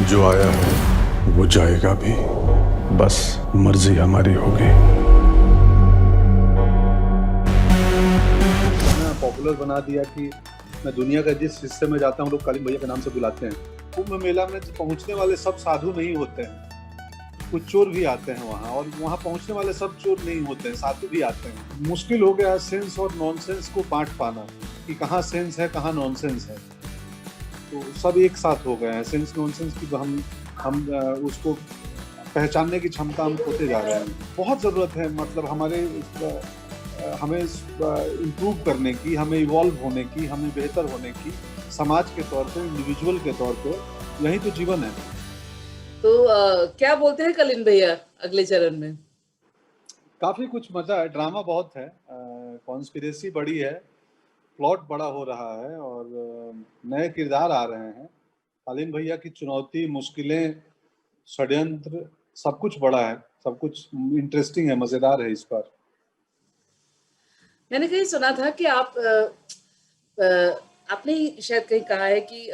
जो आया है वो जाएगा भी, बस मर्जी हमारी होगी। इतना पॉपुलर बना दिया कि मैं दुनिया का जिस हिस्से में जाता हूँ लोग कालीन भैया के नाम से बुलाते हैं। कुंभ मेला में पहुंचने वाले सब साधु नहीं होते हैं, कुछ चोर भी आते हैं वहाँ, और वहाँ पहुंचने वाले सब चोर नहीं होते हैं, साधु भी आते हैं। मुश्किल हो गया सेंस और नॉनसेंस को बांट पाना कि कहाँ सेंस है कहाँ नॉनसेंस है। तो सब एक साथ हो गए हैं, सेंस नॉनसेंस की हम उसको पहचानने की क्षमता हम खोते जा रहे हैं। बहुत ज़रूरत है, मतलब हमें इम्प्रूव करने की, हमें इवॉल्व होने की, हमें बेहतर होने की, समाज के तौर पे, इंडिविजुअल के तौर पे। यही तो जीवन है। तो क्या बोलते हैं कलिन भैया अगले चरण में? काफी कुछ मजा है, ड्रामा बहुत है, कॉन्स्पिरेसी बड़ी है, प्लॉट बड़ा हो रहा है, और नए किरदार आ रहे हैं। कालीन भैया की चुनौती, मुश्किलें, षड्यंत्र, सब कुछ बड़ा है, सब कुछ इंटरेस्टिंग है, मजेदार है इस बार। मैंने कहीं सुना था कि आपने ही शायद कहीं कहा है कि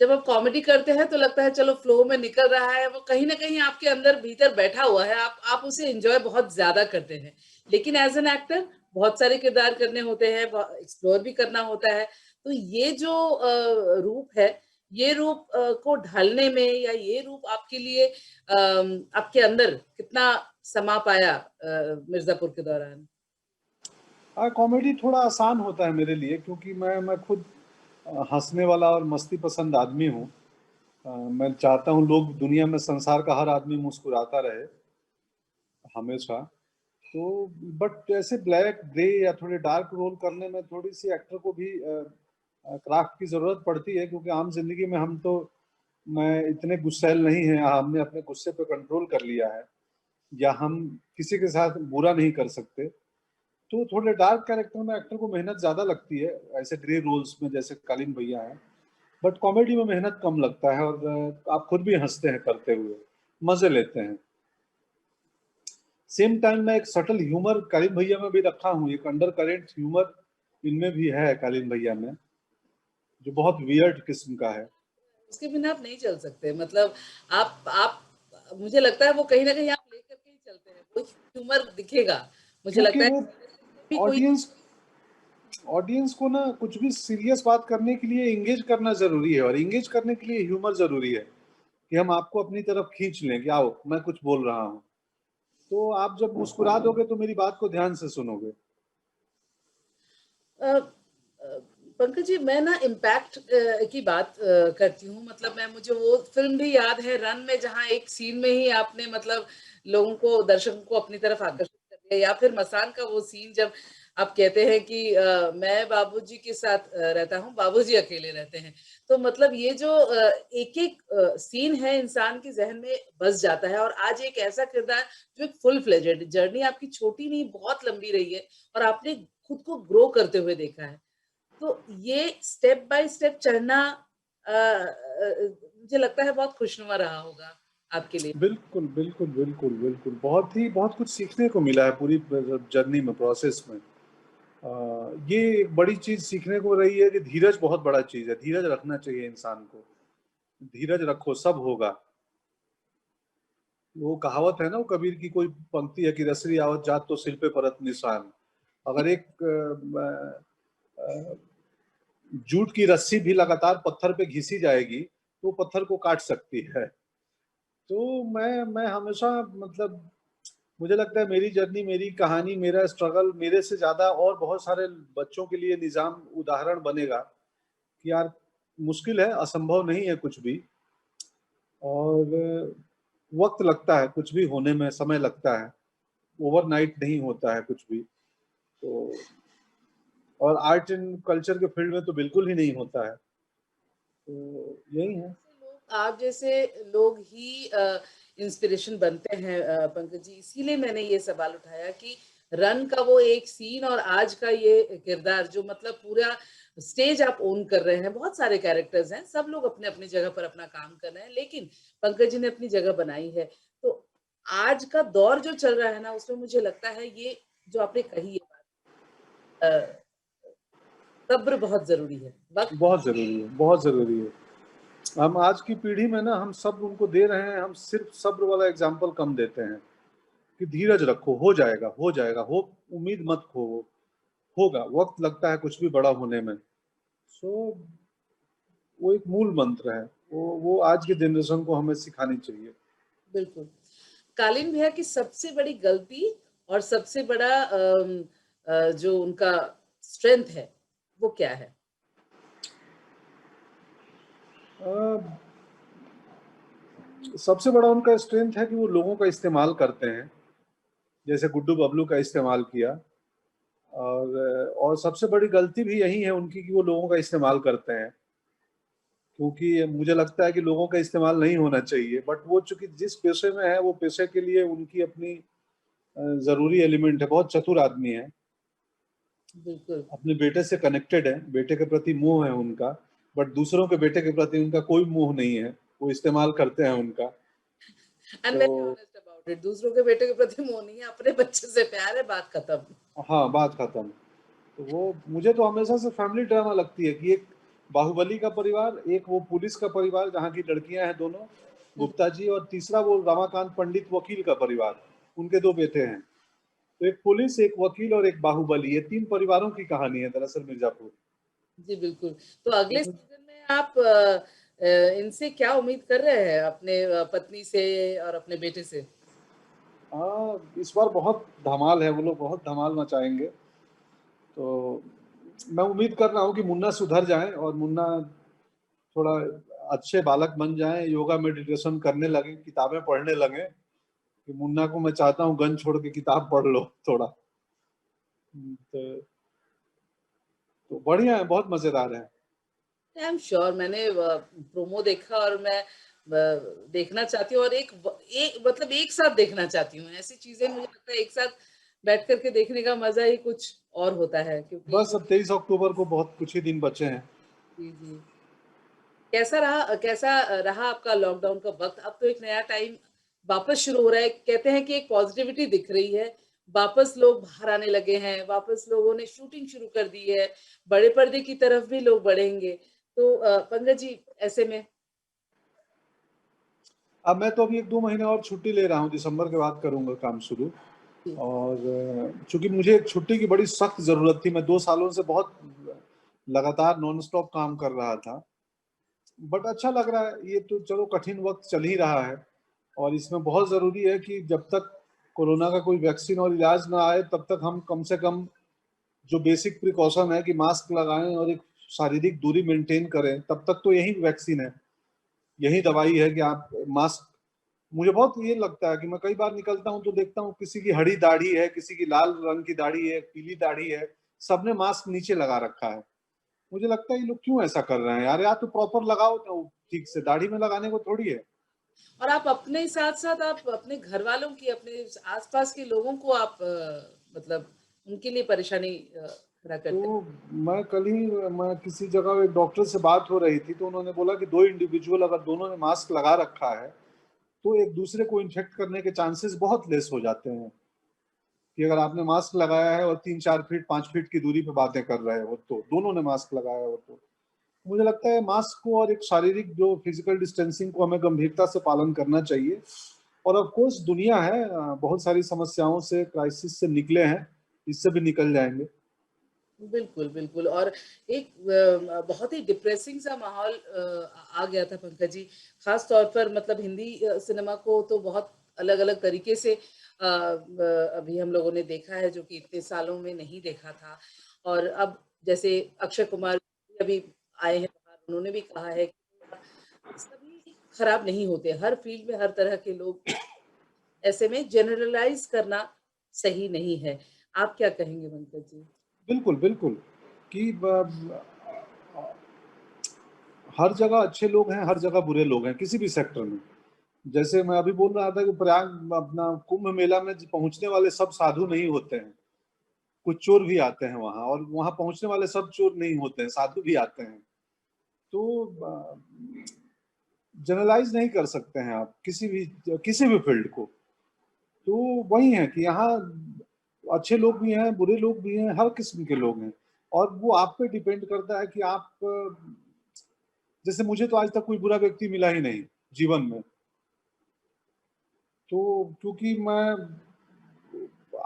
जब आप कॉमेडी करते हैं तो लगता है चलो फ्लो में निकल रहा है, वो कहीं ना कहीं आपके अंदर भीतर बैठा हुआ है, आप उसे एंजॉय बहुत ज्यादा करते हैं। लेकिन एज एन एक्टर बहुत सारे किरदार करने होते हैं, एक्सप्लोर भी करना होता है। तो ये जो रूप है, ये रूप को ढालने में, या ये रूप आपके लिए आपके अंदर कितना समा पाया मिर्जापुर के दौरान? कॉमेडी थोड़ा आसान होता है मेरे लिए, क्योंकि मैं खुद हंसने वाला और मस्ती पसंद आदमी हूँ। मैं चाहता हूँ लोग, दुनिया में संसार का हर आदमी मुस्कुराता रहे हमेशा। तो बट ऐसे ब्लैक ग्रे या थोड़े डार्क रोल करने में थोड़ी सी एक्टर को भी क्राफ्ट की ज़रूरत पड़ती है, क्योंकि आम जिंदगी में मैं इतने गुस्सैल नहीं है, हमने अपने गुस्से पे कंट्रोल कर लिया है, या हम किसी के साथ बुरा नहीं कर सकते। तो थोड़े डार्क कैरेक्टर में एक्टर को मेहनत ज़्यादा लगती है, ऐसे ग्रे रोल्स में जैसे कालीन भैया है। बट कॉमेडी में मेहनत कम लगता है, और आप खुद भी हंसते हैं करते हुए, मजे लेते हैं। सेम टाइम मैं एक सटल ह्यूमर कालीन भैया में भी रखा हूँ, एक अंडर करेंट ह्यूमर इनमें भी है कालीन भैया में, जो बहुत वियर्ड किस्म का है। उसके बिना आप नहीं चल सकते, मतलब आप मुझे लगता है वो कहीं ना कहीं आप लेकर के ही चलते हैं, वो ह्यूमर दिखेगा। मुझे क्योंकि लगता है वो भी कोई ऑडियंस ऑडियंस को ना कुछ भी सीरियस बात करने के लिए इंगेज करना जरूरी है, और इंगेज करने के लिए ह्यूमर जरूरी है, कि हम आपको अपनी तरफ खींच लें कि आओ मैं कुछ बोल रहा हूँ। तो आप जब मुस्कुरा दोगे तो मेरी बात को ध्यान से सुनोगे। अ, अ, पंकज जी, मैं ना इम्पैक्ट की बात करती हूँ। मतलब मुझे वो फिल्म भी याद है, रन में, जहाँ एक सीन में ही आपने मतलब लोगों को, दर्शकों को अपनी तरफ आकर्षित कर दिया। या फिर मसान का वो सीन जब आप कहते हैं कि मैं बाबूजी के साथ रहता हूँ, बाबूजी अकेले रहते हैं। तो मतलब ये जो एक एक सीन है इंसान के जहन में बस जाता है। और आज एक ऐसा किरदार जो एक फुल फ्लेजेड जर्नी आपकी, छोटी नहीं बहुत लंबी रही है, और आपने खुद को ग्रो करते हुए देखा है। तो ये स्टेप बाय स्टेप चढ़ना मुझे लगता है बहुत खुशनुमा रहा होगा आपके लिए। बिल्कुल बिल्कुल बिल्कुल बिल्कुल, बहुत कुछ सीखने को मिला है पूरी जर्नी में, प्रोसेस में। ये एक बड़ी चीज सीखने को रही है कि धीरज बहुत बड़ा चीज है, धीरज रखना चाहिए इंसान को। धीरज रखो, सब होगा। वो कहावत है ना, वो कबीर की कोई पंक्ति है कि रसरी आवत जात तो सिर पे परत निशान। अगर एक जूट की रस्सी भी लगातार पत्थर पे घिसी जाएगी तो पत्थर को काट सकती है। तो मैं हमेशा, मतलब मुझे लगता है मेरी जर्नी, मेरी कहानी, मेरा स्ट्रगल मेरे से ज्यादा और बहुत सारे बच्चों के लिए निजाम उदाहरण बनेगा कि यार मुश्किल है, असंभव नहीं है कुछ भी, और वक्त लगता है कुछ भी होने में, समय लगता है, ओवरनाइट नहीं होता है कुछ भी। तो और आर्ट एंड कल्चर के फील्ड में तो बिल्कुल ही नहीं होता है। तो यही है। आप जैसे लोग ही इंस्पिरेशन बनते हैं पंकज जी। इसीलिए मैंने ये सवाल उठाया कि रन का वो एक सीन और आज का ये किरदार, जो मतलब पूरा स्टेज आप ओन कर रहे हैं। बहुत सारे कैरेक्टर्स हैं, सब लोग अपने अपनी जगह पर अपना काम कर रहे हैं, लेकिन पंकज जी ने अपनी जगह बनाई है। तो आज का दौर जो चल रहा है ना, उसमें मुझे लगता है ये जो आपने कही है बात, सब्र बहुत जरूरी है, वक्त। बहुत जरूरी है, बहुत जरूरी है। हम आज की पीढ़ी में ना हम सब उनको दे रहे हैं, हम सिर्फ सब्र वाला एग्जाम्पल कम देते हैं कि धीरज रखो, हो जाएगा, हो जाएगा, हो, उम्मीद मत खो, होगा, वक्त लगता है कुछ भी बड़ा होने में। सो वो एक मूल मंत्र है, वो आज के जनरेशन को हमें सिखानी चाहिए। बिल्कुल। कालीन भैया की सबसे बड़ी गलती और सबसे बड़ा जो उनका स्ट्रेंथ है, वो क्या है? अ, सबसे बड़ा उनका स्ट्रेंथ है कि वो लोगों का इस्तेमाल करते हैं, जैसे गुड्डू बबलू का इस्तेमाल किया। और सबसे बड़ी गलती भी यही है उनकी कि वो लोगों का इस्तेमाल करते हैं, क्योंकि मुझे लगता है कि लोगों का इस्तेमाल नहीं होना चाहिए, बट वो चूंकि जिस पेशे में है वो पेशे के लिए उनकी अपनी जरूरी एलिमेंट है, बहुत चतुर आदमी है, बिल्कुल। अपने बेटे से कनेक्टेड है, बेटे के प्रति मोह है उनका, बट दूसरों के बेटे के प्रति उनका कोई मोह नहीं है, वो इस्तेमाल करते हैं उनका। एंड तो वेरी ऑनेस्ट अबाउट इट, दूसरों के बेटे के प्रति मोह नहीं है, अपने बच्चे से प्यार है, बात खत्म। हाँ, बात खत्म। तो वो मुझे तो हमेशा से फैमिली ड्रामा लगती है कि एक बाहुबली का परिवार, एक वो पुलिस का परिवार जहाँ की लड़कियां हैं दोनों हुँ, गुप्ता जी, और तीसरा वो रमाकांत पंडित वकील का परिवार, उनके दो बेटे हैं। तो एक पुलिस, एक वकील और एक बाहुबली, ये तीन परिवारों की कहानी है दरअसल मिर्जापुर। जी बिल्कुल। तो अगले तो सीज़न में आप इनसे क्या उम्मीद कर रहे हैं अपने पत्नी से और अपने बेटे से? इस बार बहुत धमाल है, वो लोग बहुत धमाल मचाएंगे। तो मैं उम्मीद कर रहा हूँ कि मुन्ना सुधर जाए और मुन्ना थोड़ा अच्छे बालक बन जाएं, योगा मेडिटेशन करने लगे, किताबें पढ़ने लगे। कि मुन्ना को मैं चाहता हूँ गन छोड़ के किताब पढ़ लो थोड़ा। तो बढ़िया है, बहुत मजेदार है। आई एम श्योर, मैंने प्रोमो देखा और मैं देखना चाहती हूँ और एक मतलब एक साथ देखना चाहती हूँ। ऐसी चीज़ें मुझे लगता है एक साथ बैठ कर के देखने का मज़ा ही कुछ और होता है, क्योंकि बस अब 23 अक्टूबर को बहुत कुछ ही दिन बचे हैं। जी, जी। कैसा रहा आपका लॉकडाउन का वक़्त? अब तो एक नया टाइम वापस शुरू हो रहा है। कहते हैं कि एक पॉज़िटिविटी दिख रही है। वापस लोग बाहर आने लगे हैं, वापस लोगों ने शूटिंग शुरू कर दी है। बड़े पर्दे की तरफ भी लोग बढ़ेंगे। तो पंकज जी, ऐसे में अब मैं तो अभी 1-2 महीने और छुट्टी ले रहा हूँ, दिसंबर के बाद करूंगा काम शुरू। जी, और चूंकि मुझे एक छुट्टी की बड़ी सख्त जरूरत थी, मैं 2 सालों से बहुत लगातार नॉन स्टॉप काम कर रहा था। बट अच्छा लग रहा है, ये तो चलो कठिन वक्त चल ही रहा है, और इसमें बहुत ज़रूरी है कि जब तक कोरोना का कोई वैक्सीन और इलाज ना आए तब तक हम कम से कम जो बेसिक प्रिकॉशन है कि मास्क लगाएं और एक शारीरिक दूरी मेंटेन करें, तब तक तो यही वैक्सीन है, यही दवाई है कि आप मास्क। मुझे बहुत ये लगता है कि मैं कई बार निकलता हूँ तो देखता हूँ किसी की हरी दाढ़ी है, किसी की लाल रंग की दाढ़ी है, पीली दाढ़ी है, सबने मास्क नीचे लगा रखा है। मुझे लगता है ये लोग क्यों ऐसा कर रहे हैं यार, या तो प्रॉपर लगाओ तो ठीक से, दाढ़ी में लगाने को थोड़ी है। और आप अपने साथ-साथ आप अपने घरवालों की, अपने आस-पास के लोगों को आप मतलब उनके लिए परेशानी खड़ा करते हैं। तो मैं किसी जगह एक डॉक्टर से बात हो रही थी, तो उन्होंने बोला कि दो इंडिविजुअल अगर दोनों ने मास्क लगा रखा है तो एक दूसरे को इन्फेक्ट करने के चांसेस बहुत लेस हो जाते हैं। कि अगर आपने मास्क लगाया है और 3-4 फीट 5 फीट की दूरी पे बातें कर रहे हो, तो दोनों ने मास्क लगाया हो, तो मुझे लगता है मास्क को और एक शारीरिक जो फिजिकल डिस्टेंसिंग को हमें गंभीरता से पालन करना चाहिए। और ऑफ कोर्स दुनिया है, बहुत सारी समस्याओं से, क्राइसिस से निकले हैं, इससे भी निकल जाएंगे। बिल्कुल, बिल्कुल। और एक बहुत ही डिप्रेसिंग सा माहौल आ गया था पंकज जी। ख़ास तौर पर मतलब हिंदी सिनेमा को तो बहुत अलग-अलग तरीके से अभी हम लोगों ने देखा है, जो कि इतने सालों में नहीं देखा था। और अब जैसे अक्षय कुमार भी अभी आए हैं बाहर, उन्होंने भी कहा है कि सभी खराब नहीं होते, हर फ़ील्ड में हर तरह के लोग, ऐसे में जनरलाइज़ करना सही नहीं है। आप क्या कहेंगे पंकज जी? बिल्कुल, बिल्कुल। कि हर जगह अच्छे लोग हैं, हर जगह बुरे लोग हैं, किसी भी सेक्टर में। जैसे मैं अभी बोल रहा था कि प्रयाग अपना कुंभ मेला में पहुंचने वाले सब साधु नहीं होते हैं, कुछ चोर भी आते हैं वहां, और वहां पहुंचने वाले सब चोर नहीं होते हैं, साधु भी आते हैं। तो जनरलाइज नहीं कर सकते हैं आप किसी भी फील्ड को। तो वही है कि यहाँ अच्छे लोग भी हैं, बुरे लोग भी हैं, हर किस्म के लोग हैं। और वो आप पे डिपेंड करता है कि आप जैसे मुझे तो आज तक कोई बुरा व्यक्ति मिला ही नहीं जीवन में। तो क्योंकि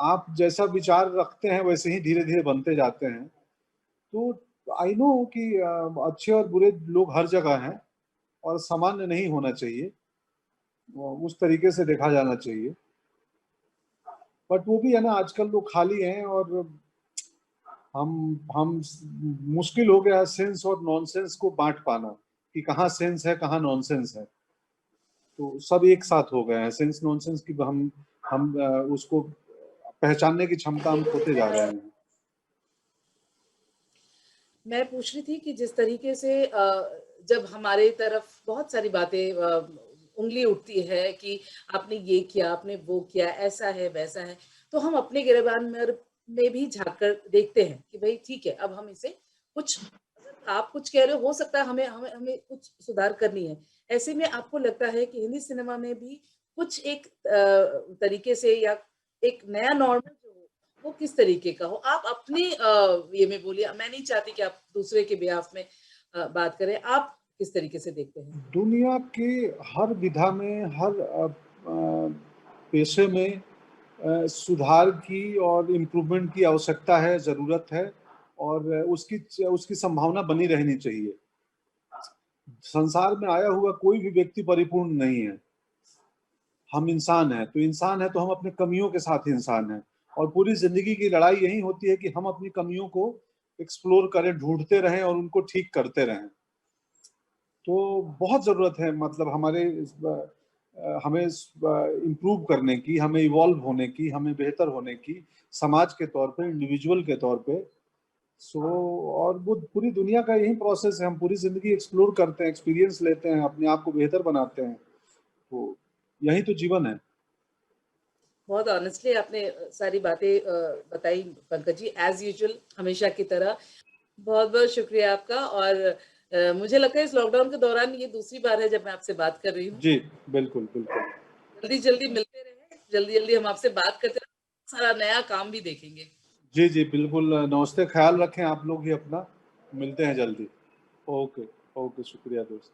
आप जैसा विचार रखते हैं वैसे ही धीरे-धीरे बनते जाते हैं। तो आई नो कि अच्छे और बुरे लोग हर जगह हैं और सामान्य नहीं होना चाहिए। उस तरीके से देखा जाना चाहिए। बट वो भी है ना, आजकल लोग खाली हैं और हम मुश्किल हो गया है सेंस और नॉनसेंस को बाँट पाना, कि कहाँ सेंस है, कहाँ नॉनसेंस है। तो सब एक साथ हो गए हैं। सेंस नॉनसेंस की हम उसको पहचानने की क्षमता हम खोते जा रहे हैं। मैं पूछ रही थी कि जिस तरीके से जब हमारे तरफ बहुत सारी बातें उंगली उठती है कि आपने ये किया, आपने वो किया, ऐसा है, वैसा है, तो हम अपने गिरेबान में भी झाँक कर देखते हैं कि भई ठीक है, अब हम इसे कुछ अगर आप कुछ कह रहे हो सकता है हमें हमें हमें कुछ सुधार करनी है। ऐसे में आपको लगता है कि हिंदी सिनेमा में भी कुछ एक तरीके से या एक नया नॉर्मल जो हो, वो किस तरीके का हो? आप अपने ये में बोलिए, मैं नहीं चाहती कि आप दूसरे के बिहाफ़ में बात करें। आप किस तरीके से देखते हैं? दुनिया के हर विधा में, हर पेशे में सुधार की और इम्प्रूवमेंट की आवश्यकता है, ज़रूरत है और उसकी संभावना बनी रहनी चाहिए। संसार में आया हुआ कोई भी व्यक्ति परिपूर्ण नहीं है। हम इंसान हैं, तो इंसान है तो हम अपनी कमियों के साथ इंसान हैं और पूरी ज़िंदगी की लड़ाई यही होती है कि हम अपनी कमियों को एक्सप्लोर करें, ढूँढते रहें और उनको ठीक करते रहें। तो बहुत ज़रूरत है, मतलब हमें इम्प्रूव करने की, हमें इवॉल्व होने की, हमें बेहतर होने की, समाज के तौर पे, इंडिविजुअल के तौर पे। सो और वो पूरी दुनिया का यही प्रोसेस है, हम पूरी ज़िंदगी एक्सप्लोर करते हैं, एक्सपीरियंस लेते हैं, अपने आप को बेहतर बनाते हैं। तो यही तो जीवन है। बहुत ऑनेस्टली आपने सारी बातें बताई पंकज जी, एज़ यूजुअल हमेशा की तरह। बहुत-बहुत शुक्रिया आपका और मुझे लगता है इस लॉकडाउन के दौरान ये दूसरी बार है जब मैं आपसे बात कर रही हूँ। जी, बिल्कुल, बिल्कुल। जल्दी-जल्दी मिलते रहें, जल्दी-जल्दी हम आपसे बात करते रहें, सारा नया काम भी देखेंगे। जी, जी, बिल्कुल नमस्ते, ख़्याल रखें आप लोग भी अपना। मिलते हैं जल्दी। ओके, ओके, शुक्रिया दोस्त।